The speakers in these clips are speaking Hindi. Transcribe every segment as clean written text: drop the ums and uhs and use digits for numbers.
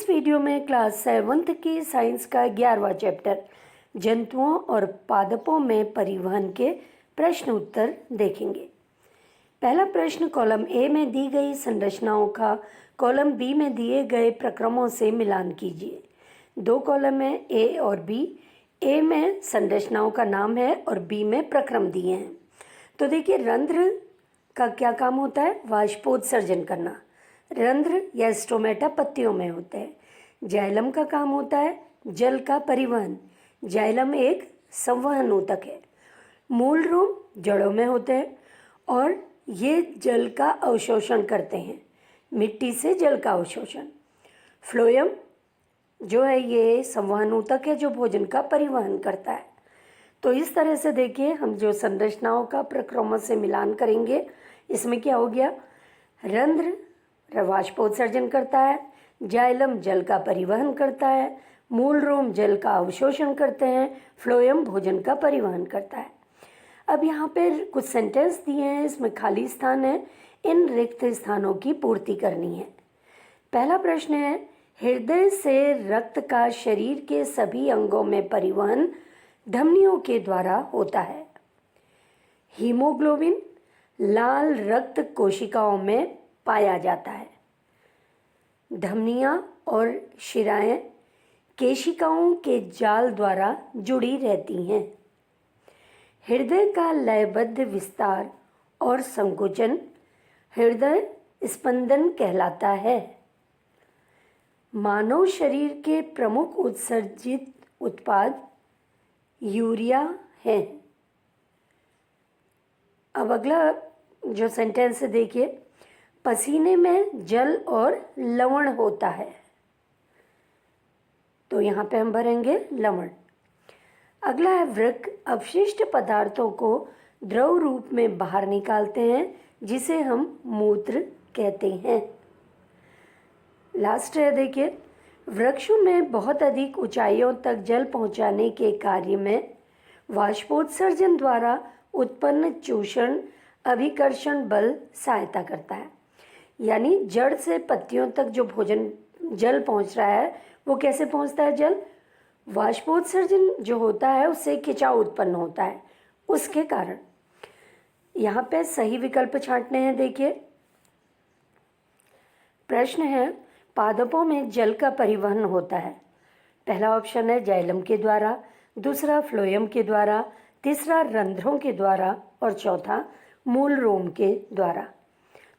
इस वीडियो में क्लास 7th की साइंस का 11वां चैप्टर जंतुओं और पादपों में परिवहन के प्रश्न उत्तर देखेंगे। पहला प्रश्न कॉलम ए में दी गई संरचनाओं का कॉलम बी में दिए गए प्रक्रमों से मिलान कीजिए। दो कॉलम है ए और बी। ए में संरचनाओं का नाम है और बी में प्रक्रम दिए हैं। तो देखिए, रंध्र का क्या काम होता है? वाष्पोत्सर्जन करना। रंध्र या स्टोमेटा पत्तियों में होते हैं। जाइलम का काम होता है जल का परिवहन। जाइलम एक संवहन ऊतक है। मूल रोम जड़ों में होते हैं और ये जल का अवशोषण करते हैं, मिट्टी से जल का अवशोषण। फ्लोएम जो है ये संवहन ऊतक है जो भोजन का परिवहन करता है। तो इस तरह से देखिए, हम जो संरचनाओं का प्रक्रमों से मिलान करेंगे, इसमें क्या हो गया? रंध्र वाष्पोत्सर्जन करता है, जाइलम जल का परिवहन करता है, मूल रोम जल का अवशोषण करते हैं, फ्लोएम भोजन का परिवहन करता है। अब यहाँ पे कुछ सेंटेंस दिए हैं, इसमें खाली स्थान है, इन रिक्त स्थानों की पूर्ति करनी है। पहला प्रश्न है, हृदय से रक्त का शरीर के सभी अंगों में परिवहन धमनियों के द्वारा होता है। हीमोग्लोबिन लाल रक्त कोशिकाओं में पाया जाता है। धमनियां और शिराएं केशिकाओं के जाल द्वारा जुड़ी रहती हैं। हृदय का लयबद्ध विस्तार और संकुचन हृदय स्पंदन कहलाता है। मानव शरीर के प्रमुख उत्सर्जित उत्पाद यूरिया है। अब अगला जो सेंटेंस है देखिए, पसीने में जल और लवण होता है। तो यहाँ पे हम भरेंगे लवण। अगला है, वृक्क अपशिष्ट पदार्थों को द्रव रूप में बाहर निकालते हैं जिसे हम मूत्र कहते हैं। लास्ट है देखिए, वृक्षों में बहुत अधिक ऊंचाइयों तक जल पहुंचाने के कार्य में वाष्पोत्सर्जन द्वारा उत्पन्न चूषण अभिकर्षण बल सहायता करता है। यानी जड़ से पत्तियों तक जो भोजन जल पहुंच रहा है वो कैसे पहुंचता है? जल वाष्पोत्सर्जन जो होता है उससे खिंचाव उत्पन्न होता है, उसके कारण। यहाँ पे सही विकल्प छांटने हैं। देखिए, प्रश्न है, पादपों में जल का परिवहन होता है। पहला ऑप्शन है जाइलम के द्वारा, दूसरा फ्लोएम के द्वारा, तीसरा रंध्रों के द्वारा और चौथा मूल रोम के द्वारा।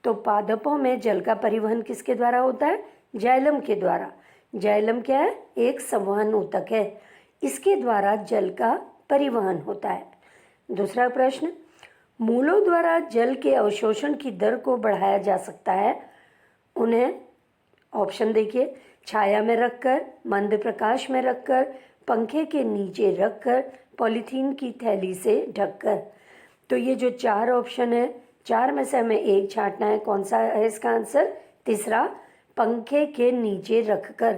तो पादपों में जल का परिवहन किसके द्वारा होता है? जाइलम के द्वारा। जाइलम क्या है? एक संवहन ऊतक है, इसके द्वारा जल का परिवहन होता है। दूसरा प्रश्न, मूलों द्वारा जल के अवशोषण की दर को बढ़ाया जा सकता है। उन्हें ऑप्शन देखिए, छाया में रखकर, मंद प्रकाश में रखकर, पंखे के नीचे रखकर, पॉलीथीन की थैली से ढककर। तो ये जो चार ऑप्शन है, चार में से हमें एक छांटना है। कौन सा है इसका आंसर? तीसरा, पंखे के नीचे रखकर।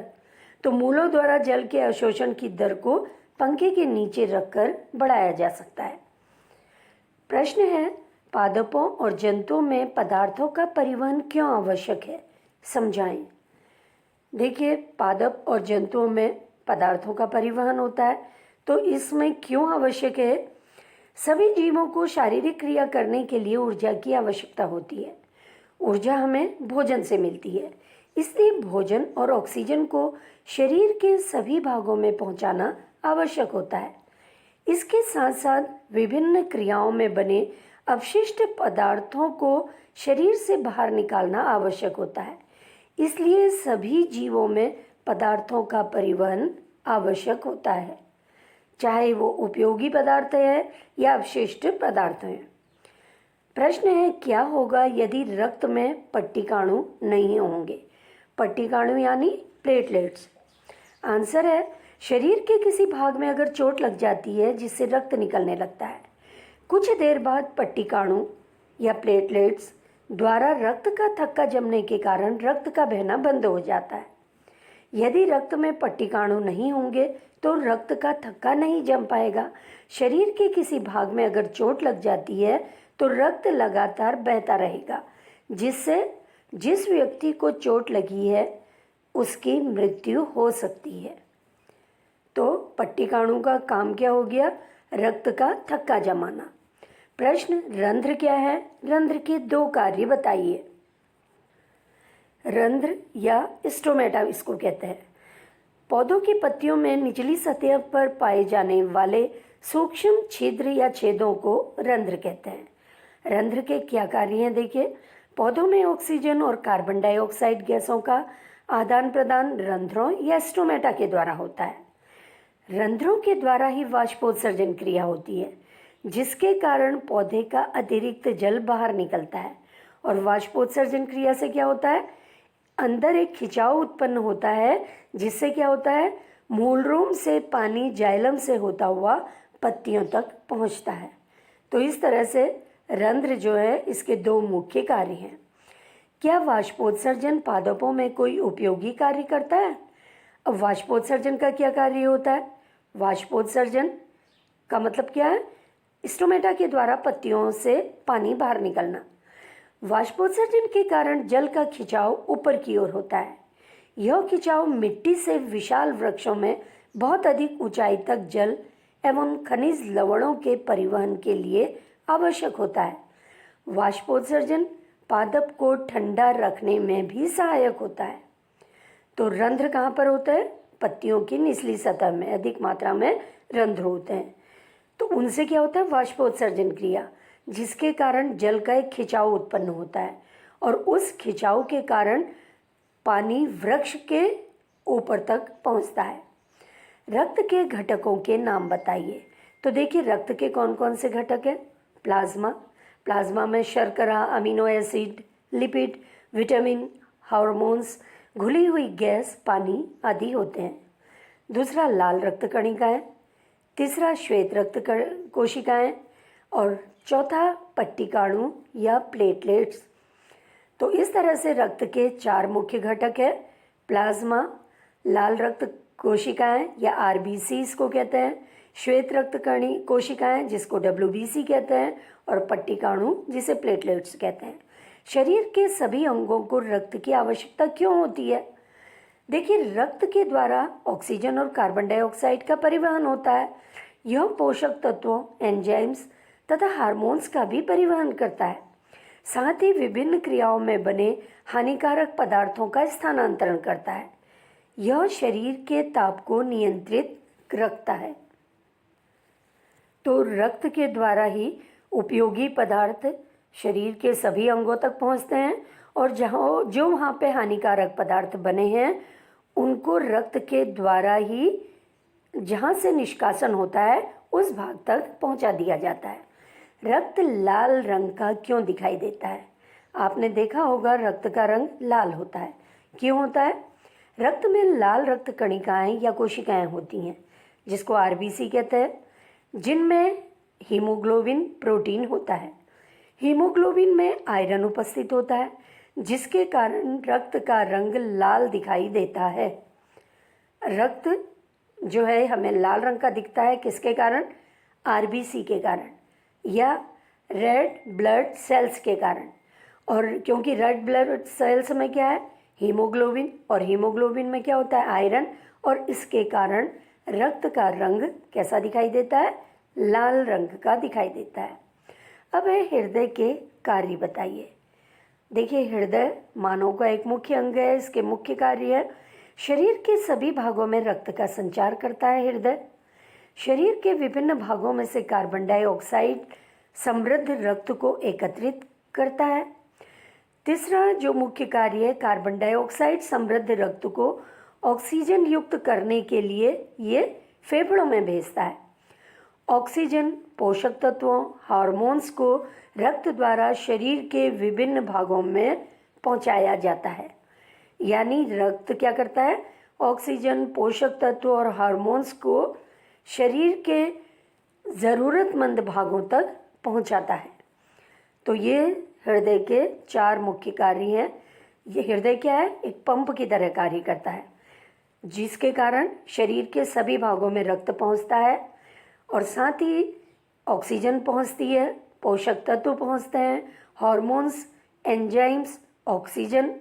तो मूलों द्वारा जल के अवशोषण की दर को पंखे के नीचे रखकर बढ़ाया जा सकता है। प्रश्न है, पादपों और जंतुओं में पदार्थों का परिवहन क्यों आवश्यक है? समझाएं। देखिए, पादप और जंतुओं में पदार्थों का परिवहन होता है, तो इसमें क्यों आवश्यक है? सभी जीवों को शारीरिक क्रिया करने के लिए ऊर्जा की आवश्यकता होती है। ऊर्जा हमें भोजन से मिलती है, इसलिए भोजन और ऑक्सीजन को शरीर के सभी भागों में पहुंचाना आवश्यक होता है। इसके साथ साथ विभिन्न क्रियाओं में बने अपशिष्ट पदार्थों को शरीर से बाहर निकालना आवश्यक होता है। इसलिए सभी जीवों में पदार्थों का परिवहन आवश्यक होता है, चाहे वो उपयोगी पदार्थ है या अपशिष्ट पदार्थ हैं। प्रश्न है, क्या होगा यदि रक्त में पट्टिकाणु नहीं होंगे? पट्टिकाणु यानी प्लेटलेट्स। आंसर है, शरीर के किसी भाग में अगर चोट लग जाती है जिससे रक्त निकलने लगता है, कुछ देर बाद पट्टिकाणु या प्लेटलेट्स द्वारा रक्त का थक्का जमने के कारण रक्त का बहना बंद हो जाता है। यदि रक्त में पट्टिकाणु नहीं होंगे तो रक्त का थक्का नहीं जम पाएगा। शरीर के किसी भाग में अगर चोट लग जाती है तो रक्त लगातार बहता रहेगा, जिससे जिस व्यक्ति को चोट लगी है उसकी मृत्यु हो सकती है। तो पट्टिकाणु का काम क्या हो गया? रक्त का थक्का जमाना। प्रश्न, रंध्र क्या है? रंध्र के 2 कार्य बताइए। रंध्र या स्टोमेटा इसको कहते हैं। पौधों की पत्तियों में निचली सतह पर पाए जाने वाले सूक्ष्म छिद्र या छेदों को रंध्र कहते हैं। रंध्र के क्या कार्य हैं? देखिए, पौधों में ऑक्सीजन और कार्बन डाइऑक्साइड गैसों का आदान प्रदान रंध्रों या स्टोमेटा के द्वारा होता है। रंध्रों के द्वारा ही वाष्पोत्सर्जन क्रिया होती है, जिसके कारण पौधे का अतिरिक्त जल बाहर निकलता है। और वाष्पोत्सर्जन क्रिया से क्या होता है? अंदर एक खिंचाव उत्पन्न होता है, जिससे क्या होता है? मूलरूम से पानी जाइलम से होता हुआ पत्तियों तक पहुंचता है। तो इस तरह से रंध्र जो है, इसके 2 मुख्य कार्य हैं। क्या वाष्पोत्सर्जन पादपों में कोई उपयोगी कार्य करता है? अब वाष्पोत्सर्जन का क्या कार्य होता है? वाष्पोत्सर्जन का मतलब क्या है? स्टोमेटा के द्वारा पत्तियों से पानी बाहर निकलना। वाष्पोत्सर्जन के कारण जल का खिंचाव ऊपर की ओर होता है। यह खिंचाव मिट्टी से विशाल वृक्षों में बहुत अधिक ऊंचाई तक जल एवं खनिज लवणों के परिवहन के लिए आवश्यक होता है। वाष्पोत्सर्जन पादप को ठंडा रखने में भी सहायक होता है। तो रंध्र कहाँ पर होता है? पत्तियों की निचली सतह में अधिक मात्रा में रंध्र होते हैं। तो उनसे क्या होता है? वाष्पोत्सर्जन क्रिया, जिसके कारण जल का एक खिंचाव उत्पन्न होता है और उस खिंचाव के कारण पानी वृक्ष के ऊपर तक पहुंचता है। रक्त के घटकों के नाम बताइए। तो देखिए, रक्त के कौन कौन से घटक हैं? प्लाज्मा। प्लाज्मा में शर्करा, amino acid, lipid, vitamin, hormones, घुली हुई गैस, पानी आदि होते हैं। दूसरा, लाल रक्त कणिकाएं। तीसरा, श्वेत रक्त कोशिकाएं। और चौथा, पट्टिकाणु या प्लेटलेट्स। तो इस तरह से रक्त के 4 मुख्य घटक है। प्लाज्मा, लाल रक्त कोशिकाएं या आरबीसी इसको कहते हैं, श्वेत रक्त कोशिकाएं जिसको डब्ल्यूबीसी कहते हैं, और पट्टिकाणु जिसे प्लेटलेट्स कहते हैं। शरीर के सभी अंगों को रक्त की आवश्यकता क्यों होती है? देखिए, रक्त के द्वारा ऑक्सीजन और कार्बन डाइऑक्साइड का परिवहन होता है। यह पोषक तत्वों, एंजाइम्स तथा हार्मोन्स का भी परिवहन करता है। साथ ही विभिन्न क्रियाओं में बने हानिकारक पदार्थों का स्थानांतरण करता है। यह शरीर के ताप को नियंत्रित रखता है। तो रक्त के द्वारा ही उपयोगी पदार्थ शरीर के सभी अंगों तक पहुंचते हैं और जो वहाँ पे हानिकारक पदार्थ बने हैं उनको रक्त के द्वारा ही जहाँ से निष्कासन होता है उस भाग तक पहुँचा दिया जाता है। रक्त लाल रंग का क्यों दिखाई देता है? आपने देखा होगा रक्त का रंग लाल होता है। क्यों होता है? रक्त में लाल रक्त कणिकाएं या कोशिकाएं होती हैं, जिसको आरबीसी कहते हैं, जिनमें हीमोग्लोबिन प्रोटीन होता है। हीमोग्लोबिन में आयरन उपस्थित होता है, जिसके कारण रक्त का रंग लाल दिखाई देता है। रक्त जो है हमें लाल रंग का दिखता है, किसके कारण? आरबीसी के कारण या रेड ब्लड सेल्स के कारण। और क्योंकि रेड ब्लड सेल्स में क्या है? हीमोग्लोबिन, और हीमोग्लोबिन में क्या होता है? आयरन, और इसके कारण रक्त का रंग कैसा दिखाई देता है? लाल रंग का दिखाई देता है। अब है हृदय के कार्य बताइए। देखिए, हृदय मानव का एक मुख्य अंग है। इसके मुख्य कार्य है, शरीर के सभी भागों में रक्त का संचार करता है। हृदय शरीर के विभिन्न भागों में से कार्बन डाइऑक्साइड समृद्ध रक्त को एकत्रित करता है। तीसरा जो मुख्य कार्य है, कार्बन डाइऑक्साइड समृद्ध रक्त को ऑक्सीजन युक्त करने के लिए ये फेफड़ों में भेजता है। ऑक्सीजन, पोषक तत्वों, हार्मोन्स को रक्त द्वारा शरीर के विभिन्न भागों में पहुंचाया जाता है। यानी रक्त क्या करता है? ऑक्सीजन, पोषक तत्व और हार्मोन्स को शरीर के ज़रूरतमंद भागों तक पहुंचाता है। तो ये हृदय के 4 मुख्य कार्य हैं। ये हृदय क्या है? एक पंप की तरह कार्य करता है, जिसके कारण शरीर के सभी भागों में रक्त पहुंचता है और साथ ही ऑक्सीजन पहुंचती है, पोषक तत्व पहुंचते हैं, हार्मोन्स, एंजाइम्स, ऑक्सीजन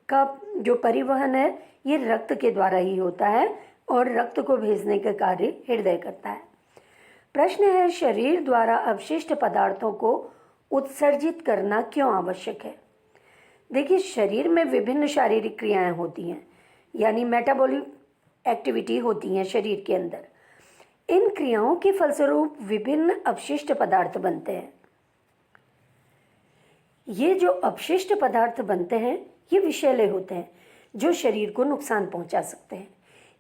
का जो परिवहन है ये रक्त के द्वारा ही होता है और रक्त को भेजने का कार्य हृदय करता है। प्रश्न है, शरीर द्वारा अपशिष्ट पदार्थों को उत्सर्जित करना क्यों आवश्यक है? देखिए, शरीर में विभिन्न शारीरिक क्रियाएं होती हैं, यानी मेटाबॉलिक एक्टिविटी होती हैं शरीर के अंदर। इन क्रियाओं के फलस्वरूप विभिन्न अपशिष्ट पदार्थ बनते हैं। ये जो अपशिष्ट पदार्थ बनते हैं ये विषैले होते हैं जो शरीर को नुकसान पहुंचा सकते हैं।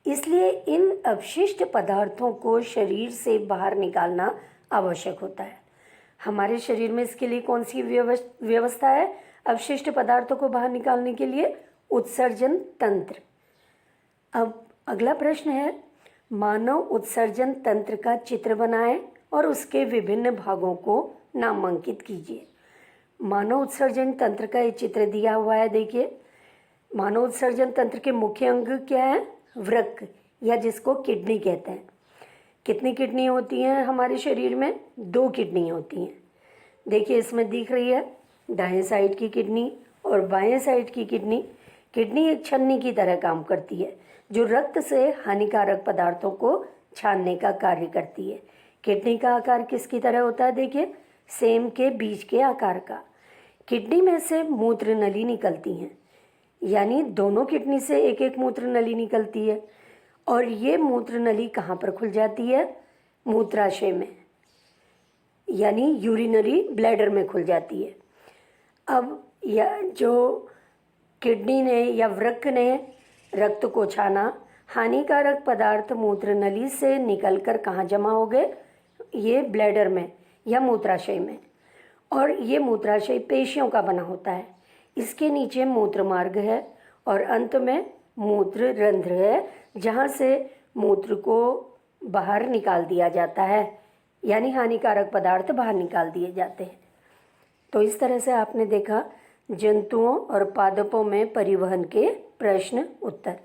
इसलिए इन अपशिष्ट पदार्थों को शरीर से बाहर निकालना आवश्यक होता है। हमारे शरीर में इसके लिए कौन सी व्यवस्था है अपशिष्ट पदार्थों को बाहर निकालने के लिए? उत्सर्जन तंत्र। अब अगला प्रश्न है, मानव उत्सर्जन तंत्र का चित्र बनाएं और उसके विभिन्न भागों को नामांकित कीजिए। मानव उत्सर्जन तंत्र का ये चित्र दिया हुआ है। देखिए, मानव उत्सर्जन तंत्र के मुख्य अंग क्या है? वृक्क, या जिसको किडनी कहते हैं। कितनी किडनी होती हैं हमारे शरीर में? 2 किडनी होती हैं। देखिए, इसमें दिख रही है दाएं साइड की किडनी और बाएं साइड की किडनी। किडनी एक छन्नी की तरह काम करती है जो रक्त से हानिकारक पदार्थों को छानने का कार्य करती है। किडनी का आकार किसकी तरह होता है? देखिए, सेम के बीज के आकार का। किडनी में से मूत्र नली निकलती हैं, यानी दोनों किडनी से एक एक मूत्र नली निकलती है। और ये मूत्र नली कहाँ पर खुल जाती है? मूत्राशय में, यानी यूरिनरी ब्लैडर में खुल जाती है। अब यह जो किडनी ने या वृक्क ने रक्त को छाना, हानिकारक पदार्थ मूत्र नली से निकलकर कहाँ जमा हो गए? ये ब्लैडर में या मूत्राशय में। और ये मूत्राशय पेशियों का बना होता है। इसके नीचे मूत्र मार्ग है और अंत में मूत्र रंध्र है जहाँ से मूत्र को बाहर निकाल दिया जाता है, यानी हानिकारक पदार्थ बाहर निकाल दिए जाते हैं। तो इस तरह से आपने देखा जंतुओं और पादपों में परिवहन के प्रश्न उत्तर।